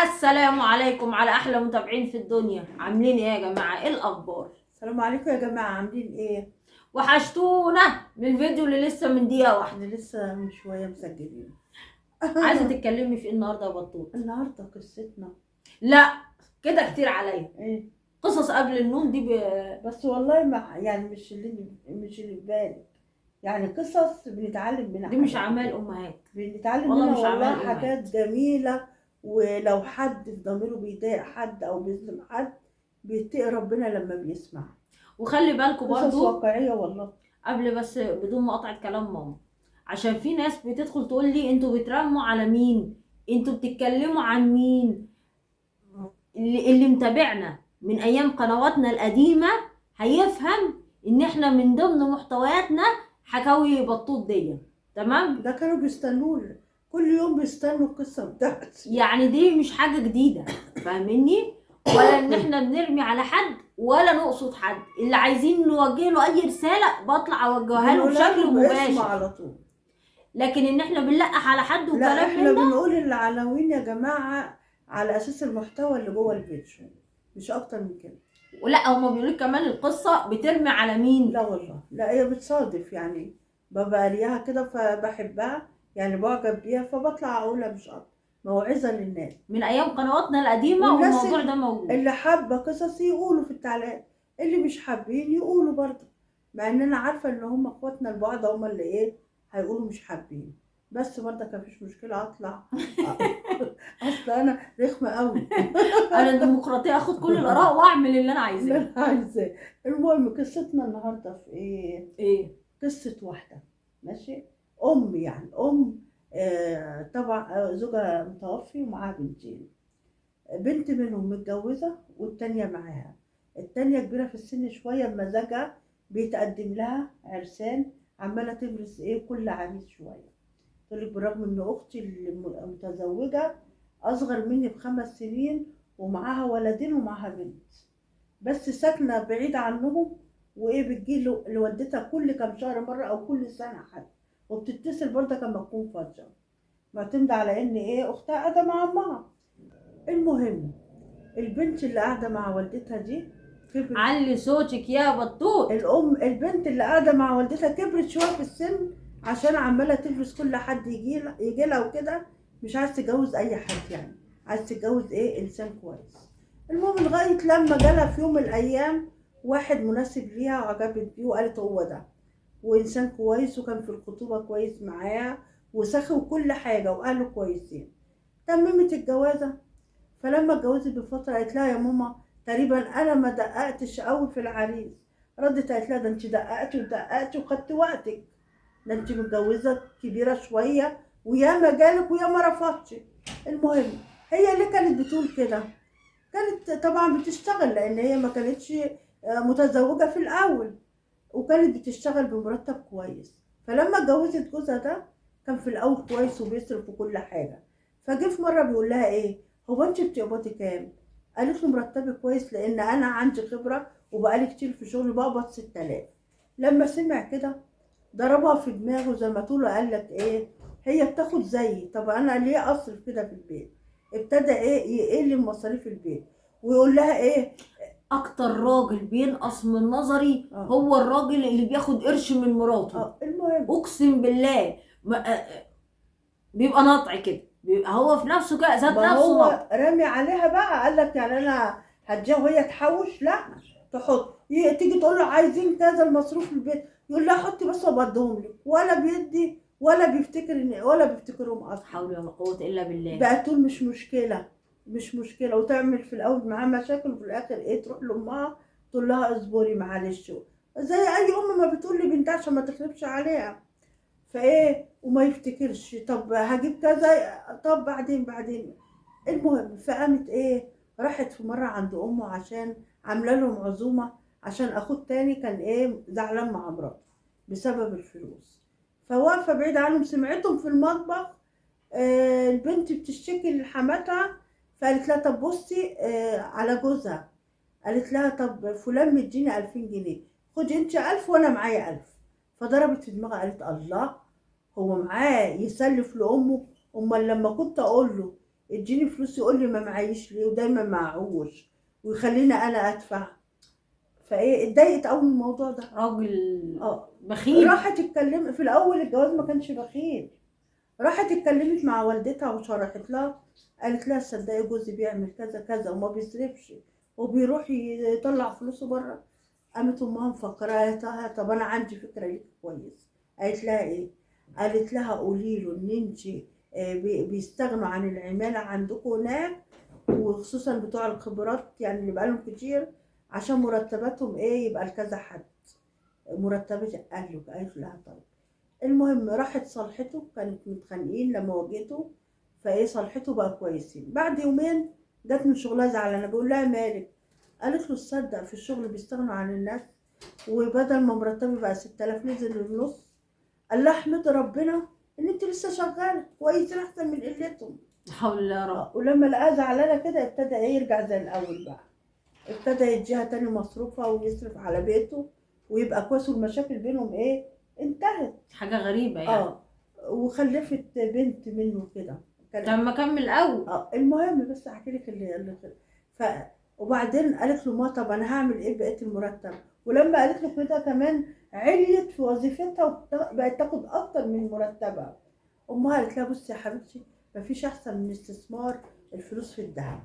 السلام عليكم على احلى متابعين في الدنيا. عاملين ايه يا جماعه؟ ايه الاخبار؟ السلام عليكم يا جماعة، عاملين ايه؟ وحشتونا من الفيديو اللي لسه من دقيقه واحده. احنا لسه من شوية مسجلين. عايزه تتكلمي في ايه النهارده يا بطوط؟ النهاردة قصتنا لا، كده كتير عليا. ايه؟ قصص قبل النوم دي بس والله ما يعني مش اللي في بالك. يعني قصص بنتعلم منها دي مش حاجات اعمال كتير. امهات. بنتعلم والله منها مش والله اعمال حاجات امهات. جميلة. ولو حد في ضميره بيضايق حد او بيظلم حد، بيتقي ربنا لما بيسمع. وخلي بالكم قصص برضو، واقعية والله. قبل بس بدون مقاطعه كلام ماما، عشان في ناس بتدخل تقول لي انتوا بترموا على مين، انتوا بتتكلموا عن مين. اللي متابعنا من ايام قنواتنا القديمه هيفهم ان احنا من ضمن محتوياتنا حكاوي بطوط دي. تمام؟ ده كانوا بيستنونا، كل يوم بيستنوا القصة بتاعتي. يعني دي مش حاجه جديده، فاهمني؟ ولا ان احنا بنرمي على حد ولا نقصد حد. اللي عايزين نوجه له اي رساله بطلع اوجهها له بنقولها بشكل له باسم مباشر. على طول. لكن ان احنا بنلقح على حد لا، وكلام احنا من ده، بنقول العناوين يا جماعة على اساس المحتوى اللي جوه الفيديو، مش اكتر من كده. ولا هما بيقولوا كمان القصه بترمي على مين. لا والله، لا، هي بتصادف يعني. ببقى ليها كده فبحبها، يعني بعجب بيها فبطلع اقولها، مش اكتر. موعظة للناس. من ايام قنواتنا القديمه والناس والموضوع ده موجود. اللي حابة قصصي يقولوا في التعليقات، اللي مش حابين يقولوا برضه. مع ان انا عارفة ان هم اخواتنا البعض هم اللي ايه هيقولوا مش حابين. بس برضه مفيش مشكلة اطلع. اصل انا رخمة قوي. انا ديمقراطيه، اخد كل الاراء واعمل اللي انا اللي عايزاه. انا عايزاه. المهم قصتنا النهارده في ايه؟ ايه؟ قصة واحدة، ماشي. ام، يعني ام. طبعا زوجها متوفي ومعاها بنتين. بنت منهم متجوزة والتانية معاها. التانية كبيرة في السن شوية، بمزاجها بيتقدم لها عرسان، عمالة تبرز ايه كل عريس شوية. تقولك بالرغم ان اختي المتزوجة اصغر مني ب5 سنين، ومعاها ولدين ومعاها بنت، بس ساكنة بعيدة عنهم. وايه بتجي لوالدتها كل كام شهر مرة او كل سنة حتى، وبتتصل برضه لما تكون فاضية، معتمدة على ان ايه اختها قاعدة مع امها. المهم، البنت اللي قاعدة مع والدتها دي كبرت. علي صوتك يا بطوط. البنت اللي قاعدة مع والدتها كبرت شوية في السن، عشان عمالة تفرس كل حد يجي لها وكده. مش عايز تتجوز أي حد، يعني عايز تتجوز إيه إنسان كويس. المهم لغاية لما جالها في يوم من الأيام واحد مناسب ليها وعجبت بيه وقالت هو ده، وإنسان كويس، وكان في الخطوبة كويس معاها وسخي وكل حاجة وأهله كويسين. تممت الجوازة. فلما اتجوزت بفترة قالت لها يا ماما تقريبا أنا ما دققتش قوي في العريس. ردت قالت لها ده انت دققتي ودققتي وخدت وقتك، ده انت متجوزة كبيرة شوية وياما جالك وياما رفضتي. المهم، هي اللي كانت بتقول كده كانت طبعا بتشتغل، لأن هي ما كانتش متزوجة في الأول، وكانت بتشتغل بمرتب كويس. فلما اتجوزت جوزها ده كان في الاول كويس وبيصرف وكل حاجه. فجه في مره بيقول لها ايه، هو انت بتقبضي كام؟ قالت له مرتبي كويس لان انا عندي خبره وبقالي كتير في شغلي بقبض 6000. لما سمع كده ضربها في دماغه زي ما تقول، قال لك ايه، هي بتاخد زيي، طب انا ليه اصرف كده في البيت؟ ابتدى ايه يقل من مصاريف البيت ويقول لها ايه. اكتر راجل بينقص من نظري اه. هو الراجل اللي بياخد قرش من مراته. المهم، اقسم بالله بيبقى نطع كده، بيبقى هو في نفسه كده ذات ما نفسه هو نطع. رامي عليها بقى، قال لك يعني انا هديها وهي تحوش؟ لا، تحط. تيجي تقول له عايزين كذا المصروف في البيت، يقول لها حطي بس وبديهم لك، ولا بيدي ولا بيفتكر ولا بيفتكرهم اصلا. حول ولا قوه الا بالله. بقى تقول مش مشكله، مش مشكله، وتعمل في الاول معاه مشاكل، وفي الاخر ايه تروح لامها تقول لها اصبري معلش. زي اي ام ما بتقول لبنتها عشان ما تخربش عليها. فايه وما يفتكرش، طب هجيب كذا، طب بعدين. المهم، فقامت ايه، راحت في مره عند امه عشان عامله لهم عزومه، عشان اخوه التاني كان ايه زعلان مع مراته بسبب الفلوس. فواقفه بعيد عنهم سمعتهم في المطبخ. البنت بتشتكي لحماتها، فقالت لها طب بصي على جوزها. قالت لها طب فلان مديني 2000 جنيه، خدي انت 1000 وانا معايا 1000. فضربت في دماغها قالت الله، هو معاه يسلف لأمه؟ أمال لما كنت أقول له اديني فلوس، يقول لي ما معيش ليه ودايما معهوش ويخليني انا ادفع. فايه اتضايقت قوي من الموضوع ده. راجل اه بخيل. راحت اتكلمت في الاول، الجواز ما كانش بخيل. راحت اتكلمت مع والدتها وشرحت لها، قالت لها صدقي جوزي بيعمل كذا كذا وما بيصرفش وبيروح يطلع فلوسه بره. قامت امها مفكره، قالت لها طب انا عندي فكره ليك كويس. قالت لها ايه؟ قالت لها قولي له ان انت بيستغنوا عن العماله عندكم هناك، وخصوصا بتوع الخبرات يعني اللي بقالهم كتير، عشان مرتباتهم ايه يبقى لكذا حد مرتبات. قالت لها طيب. المهم راحت صالحته، كانت متخانقين لما واجهته، فايه صالحته بقى كويسين. بعد يومين جت من شغلها زعلانه، بقول لها مالك؟ قالت له تصدق في الشغل بيستغنوا عن الناس، وبدل ما مرتبي بقى 6000 نزل للنص. قال لها احمد ربنا ان انت لسه شغاله كويسين احسن من قلتهم. لا حول الله يا رب. ولما لقاها زعلانه كده ابتدى ايه يرجع زي الاول بقى، ابتدى يديها تاني مصروفها ويصرف على بيته ويبقى كويس، والمشاكل بينهم ايه انتهت. حاجة غريبة يعني. وخلفت بنت منه كده. طب ما كمل اول. المهم بس احكي لك اللي ف وبعدين قالت له ما طب انا هعمل ايه بقيه المرتب. ولما قالت له كده كمان عليت في وظيفتها وبقت تاخد اكتر من مرتبها. امها قالت لها بصي يا حبيبتي، مفيش احسن من استثمار الفلوس في الذهب.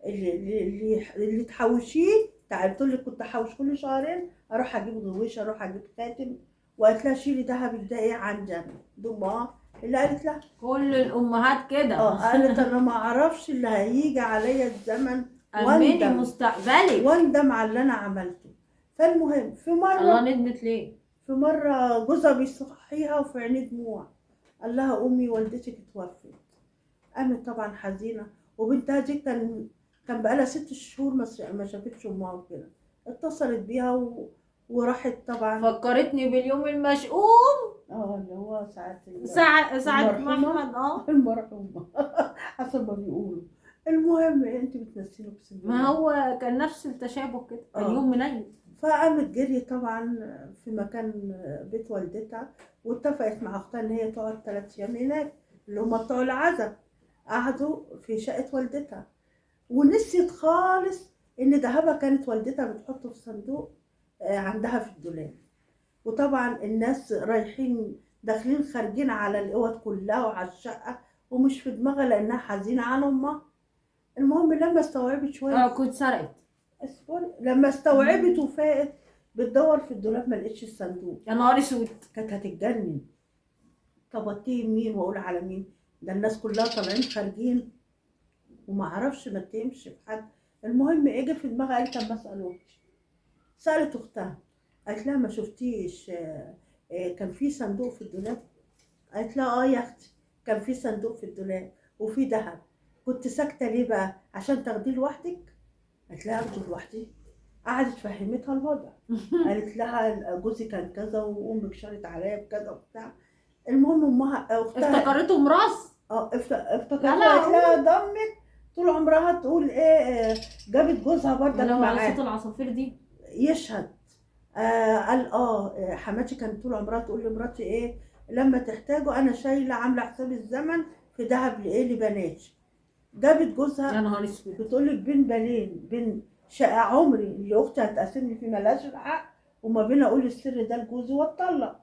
اللي تحوشيه، تعالي تقول لك كنت احوش كل شهرين اروح اجيب غويشه، اروح اجيب خاتم. وقالت لها شيلي ذهبك ده ايه عندي انا. دي امها اللي قالت لها. كل الامهات كده. قالت انا ما اعرفش اللي هيجي عليا الزمن امني واندم، مستقبلك. واندم على اللي انا عملته. فالمهم في الله، مره، ندمت ليه؟ في مره جوزها بيصحيها وفي عينيه دموع، قال لها امي والدتك اتوفت. قامت طبعا حزينه، وبنتها دي كان بقالها 6 شهور ما شافتش امها وكده. اتصلت بيها وراحت طبعا. فكرتني باليوم المشؤوم. اللي هو ساعة ساعة المرحومة. محمد. المرحومة حسب ما بيقولوا. المهم انت بتنسيني بسم الله. ما هو كان نفس التشابه كده، كان يوم منيل. فقامت جري طبعا في مكان بيت والدتها، واتفقت مع اختها ان هي تقعد 3 ايام هناك اللي هم بتوع العزا. قعدوا في شقة والدتها، ونسيت خالص ان ذهبها كانت والدتها بتحطه في صندوق عندها في الدولاب. وطبعا الناس رايحين داخلين خارجين على الاوض كلها وعلى الشقه، ومش في دماغها لانها حزينه عن امها. المهم لما استوعبت شويه، كنت سرقت. لما استوعبت وفاقت بتدور في الدولاب ما لقيتش الصندوق. يا نهار اسود. كانت هتتجنن. طب اتهم مين واقول على مين؟ ده الناس كلها طالعين خارجين وما اعرفش ما اتهمش في حد. المهم اجى في دماغها، قالت طب ما اسال اختي. سالت اختها، قالت لها ما شفتيش كان في صندوق في الدولاب؟ قالت لها يا اختي كان في صندوق في الدولاب وفي ذهب. كنت ساكته ليه بقى؟ عشان تاخديه لوحدك؟ قالت لها اخده لوحدي. قعدت فهمتها الوضع. قالت لها جوزي كان كذا وامك شرط عليا بكذا وبتاع. المهم امها اختها افتكرته مراس. افتكرتها. قالت لها ضمت طول عمرها تقول ايه جابت جوزها برضك معاها صوت العصافير دي يشهد. قال حماتي كانت طول عمرها تقول لمراتي ايه لما تحتاجوا انا شايله عامله حساب الزمن في ذهب لايه لبناتي. جابت جوزها. يا نهار اسود. بتقول لك بين بالين، بين شقه عمري اللي اختي هتقاسمني فيه ملهاش الحق، وما بين اقول السر ده لجوزي واتطلق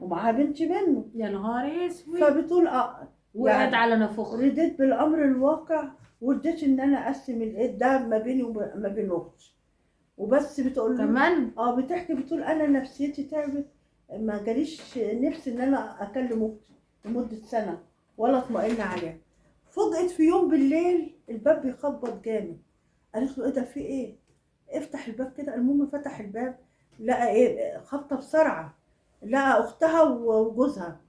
ومعاها بنتي منه. يا نهار اسود. فبتقول وقعت على نفخ. رديت بالامر الواقع ورديت ان انا اقسم ده ما بيني وما بين اختي وبس. بتقول كمان بتحكي بتقول انا نفسيتي تعبت، ما جاليش نفسي ان انا اكلم اختي لمده سنه ولا اطمئن عليها. فوجئت في يوم بالليل الباب بيخبط جامد. قالت له ايه ده في ايه؟ افتح الباب كده. المهم فتح الباب لقى ايه خبطه بسرعه، لقى اختها وجوزها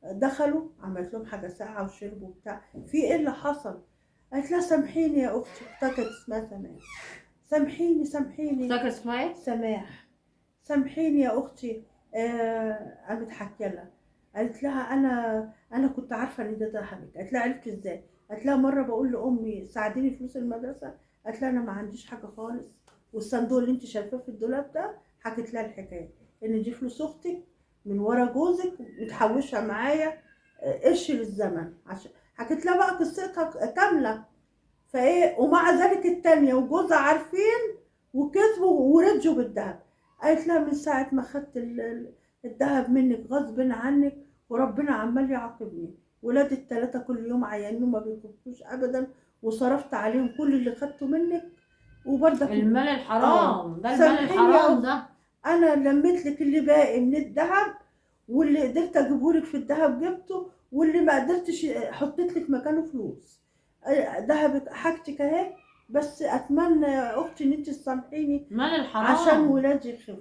دخلوا. عملت لهم حاجه ساقعه وشربوا بتاع. في ايه اللي حصل؟ قالت لها سامحيني يا اختي. اختها كانت اسمها سماح. سامحيني فاكر اسمها ايه؟ سماح. سامحيني يا اختي. قامت حكي لها. قالت لها انا كنت عارفه ان ده ذهبك. قالت لها عرفت ازاي؟ قالت لها مره بقول لامي ساعديني فلوس المدرسه، قالت لها انا ما عنديش حاجه خالص، والصندوق اللي انت شايفاه في الدولاب ده حكيت لها الحكايه ان دي فلوس اختك من ورا جوزك متحوشها معايا قرش للزمن، حكيت لها بقى قصتها كامله. فايه ومع ذلك التانية وجوزها عارفين وكسبوا ورجوا بالدهب. قالت لها من ساعة ما خدت الدهب منك غصب عنك وربنا عمال يعاقبني، ولادي التلاتة كل يوم عيانين وما بيكفوش ابدا، وصرفت عليهم كل اللي خدته منك وبرضك المال الحرام ده، المال سامحيني الحرام ده. انا لميت لك اللي باقي من الذهب، واللي قدرت اجيبهولك في الذهب جبته، واللي ما قدرتش حطيت لك مكانه فلوس. ذهبك حاجتك اهي، بس اتمنى يا اختي ان انت تسامحيني المال الحرام عشان ولادي يخفوا.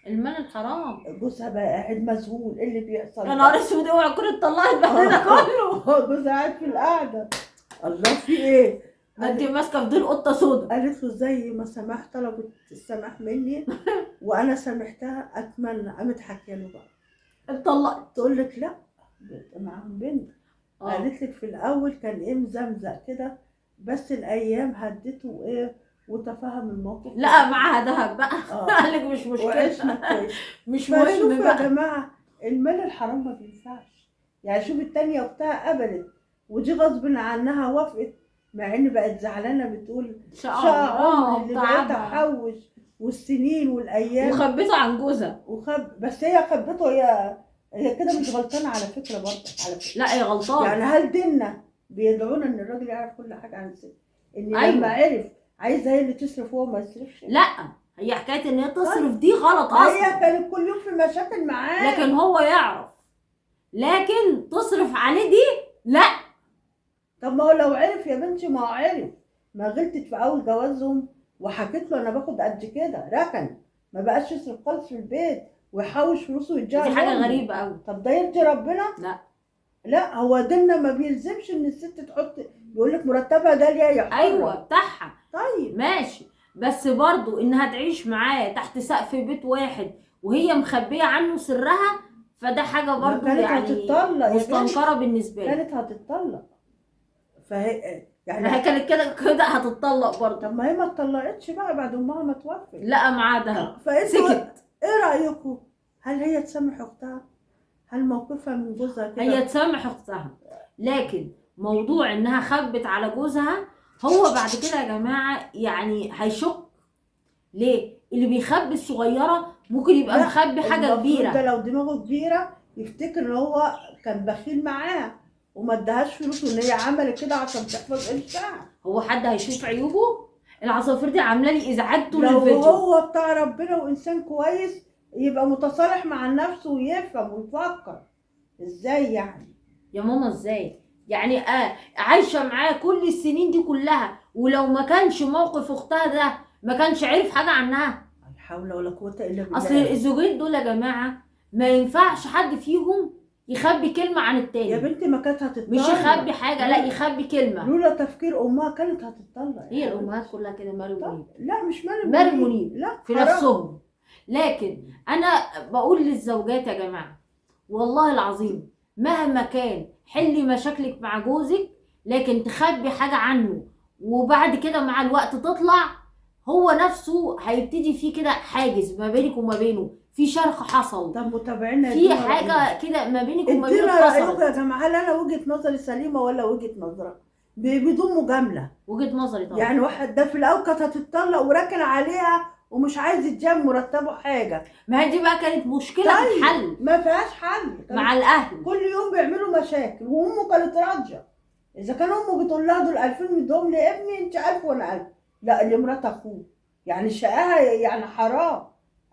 المال الحرام. جوزها بقى قاعد مذهول، ايه اللي بيحصل يا ده؟ نهار اسود، اوعي تكون اتطلقت بعد ده كله. جوزها قاعد في القعده، الله في ايه؟ ده انت ماسكه في ديل قطه سودا. قالت له زي ما سمحت طلبت السماح مني وانا سامحتها، اتمنى. قامت حكي له بقى اتطلقت. تقول لك لا معاهم بنت. قالت لك في الاول كان ايه مزمزق كده، بس الايام هدته وايه وتفهم الموقف. لا معاها دهب بقى. قال لك مش مشكله وعشنا كويس. مش فشوفوا مهم يا بقى. جماعه المال الحرام ما بينفعش. يعني شوف التانية اختها قبلت ودي غصب عنها وافقت، مع ان بقت زعلانه بتقول شاء عمري اللي بقيت احوش والسنين والايام وخبته عن جوزها. بس هي خبته. هي كده مش غلطانه على فكره برضه، على فكره. لا هي غلطانه. يعني هل ديننا بيدعونا ان الراجل يعرف كل حاجه عن الست؟ ان أيوة. لما عرف عايزه هي اللي تصرف وهو ما يصرفش؟ لا هي حكايه ان هي تصرف دي غلط هي اصلا. كانت كل يوم في مشاكل معاه. لكن هو يعرف، لكن تصرف عليه دي لا. طب ما هو لو عرف يا بنتي، ما هو عرف. ما غلطت في اول جوازهم وحكيت له انا باخد قد كده ركن، ما بقاش يصرف خالص في البيت ويحوش فلوسه ويديها دي حاجه لأمه. غريبه قوي. طب ده يرضي ربنا؟ لا لا هو ديننا ما بيلزمش ان الست تحط، يقول لك مرتبها ده ليها يا حرة. ايوه بتاعها طيب ماشي، بس برضو انها تعيش معاه تحت سقف بيت واحد وهي مخبيه عنه سرها، فده حاجه برضو كانت يعني هتتطلق يا مستنكره بالنسبه لي. كانت هتتطلق. فهي ما هي كانت كده كده هتتطلق برضو. طب ما هي ما اتطلقتش بقى بعد امها ما توفت. لا معاه ده فانتوا سكت. ايه رايكم؟ هل هي تسامح اختها؟ هل موقفها من جوزها كده؟ هي تسامح اختها، لكن موضوع انها خبت على جوزها هو بعد كده يا جماعه يعني هيشك. ليه؟ اللي بيخبي الصغيره ممكن يبقى مخبي حاجه كبيره. ده لو دماغه كبيره يفتكر ان هو كان بخيل معاها وما ادهاش فلوس، وان هي عملت كده عشان تحفظ قرشها. هو حد هيشوف عيوبه؟ العصافير دي عامله لي ازعاج طول لو الفيديو. هو بتاع ربنا وانسان كويس يبقى متصالح مع نفسه ويفهم ويفكر. ازاي يعني؟ يا ماما ازاي؟ يعني عايشه معاه كل السنين دي كلها، ولو ما كانش موقف اختها ده ما كانش عرف حاجه عنها. لا حول ولا قوه الا بالله. اصل الزوجين دول يا جماعه ما ينفعش حد فيهم يخبي كلمه عن التاني. يا بنتي ما كانت هتتطلق. مش يخبي حاجه، لا يخبي كلمه. لولا تفكير امها كانت هتتطلق. هي الامهات كلها كده مريم منيب. لا مش مريم منيب لا في حرام. نفسهم. لكن انا بقول للزوجات يا جماعه والله العظيم مهما كان حلي مشاكلك مع جوزك، لكن تخبي حاجه عنه وبعد كده مع الوقت تطلع، هو نفسه هيبتدي فيه كده حاجز ما بينك وما بينه، في شرخ حصل. طب متابعينا في حاجه كده ما بينك وما بينه ادينا رايكم حصلت. يا جماعه، هل انا وجهه نظري سليمه ولا وجهه نظره بدون مجامله؟ وجهه نظري طبعا. يعني واحد ده في الاول كانت هتتطلق وراكن عليها ومش عايز يتجاب مرتبه حاجه. ما هي دي بقى كانت مشكله طيب تتحل ما فيهاش حل مع الاهل. كل يوم بيعملوا مشاكل وامه كانت راضيه. اذا كان امه بتقول لها دول 2000 مديهم لابني انت 1000 وانا 1000، لا لمرات اخوه، يعني شقاها يعني حرام.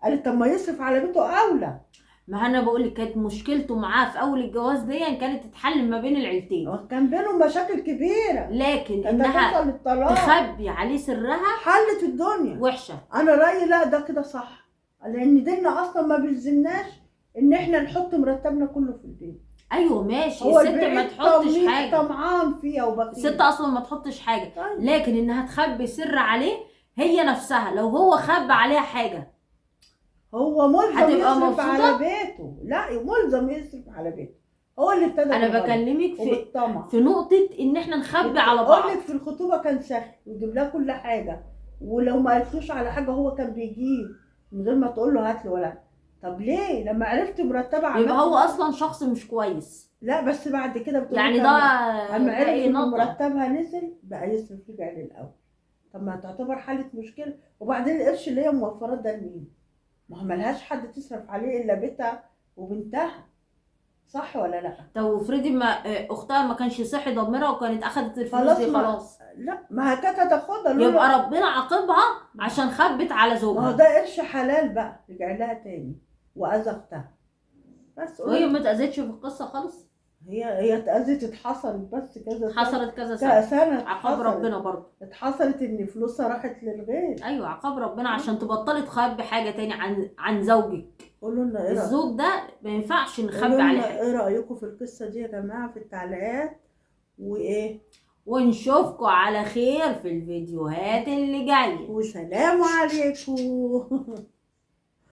قالت طب ما يصرف على بيته اولى. ما انا بقول لك كانت مشكلته معاه في اول الجواز دي كانت تتحل ما بين العيلتين، كان بينهم مشاكل كبيره، لكن كانت انها هتوصل للطلاق. تخبي عليه سرها حلت الدنيا. وحشه. انا رايي لا ده كده صح، لان ديننا اصلا ما بيلزمناش ان احنا نحط مرتبنا كله في البيت. ايوه ماشي، هو الست ما تحطش حاجه، طمعان فيها وبخيل. الست اصلا ما تحطش حاجه. طيب. لكن انها تخبي سر عليه هي نفسها، لو هو خبى عليها حاجه هو ملزم هتبقى يصرف مبسوطة؟ على بيته. لا ملزم يصرف على بيته، هو اللي ابتدى انا بالغلط بكلمك وبالطمع. في نقطه ان احنا نخبي على بعض. اقول لك في الخطوبه كان سهل ويجيب لها كل حاجه، ولو ما قالتلوش على حاجه هو كان بيجيب من غير ما تقول له هات لي ولا. طب ليه لما عرفت مرتبه عملت يبقى هو اصلا شخص مش كويس. لا بس بعد كده بتقول يعني ده اما عرف ايه ان نقطة. مرتبها نزل بقى يصرف رجع للاول. طب ما تعتبر حاله مشكله. وبعدين القرش اللي هي موفراه ده لمين؟ ما هو ملهاش حد تصرف عليه الا بيتها وبنتها، صح ولا لا؟ طب وفريدي ما اختها ما كانش صحي ضميرها وكانت اخدت الفلوس خلاص دي خلاص. لا ما هي كانت هتاخدها لولا. يبقى ربنا عاقبها عشان خبت على ما هو زوجها. ده قرش حلال بقى رجع لها تاني واذى اختها. بس وهي ما اتأذتش في القصة خالص. هي اتأذت، اتحصلت بس كذا سنة. حصلت كذا كذا سنة. سنة عقاب اتحصلت. ربنا برضه. اتحصلت ان فلوسها راحت للغير. ايوه عقاب ربنا عشان تبطلي تخبي حاجة تاني عن زوجك. قولوا لنا ايه رأيكم؟ الزوج ده ما ينفعش قولوا نخبي عليه لنا حاجة. ايه رأيكم في القصة دي يا جماعة في التعليقات وايه. ونشوفكم على خير في الفيديوهات اللي جاية. وسلام عليكم.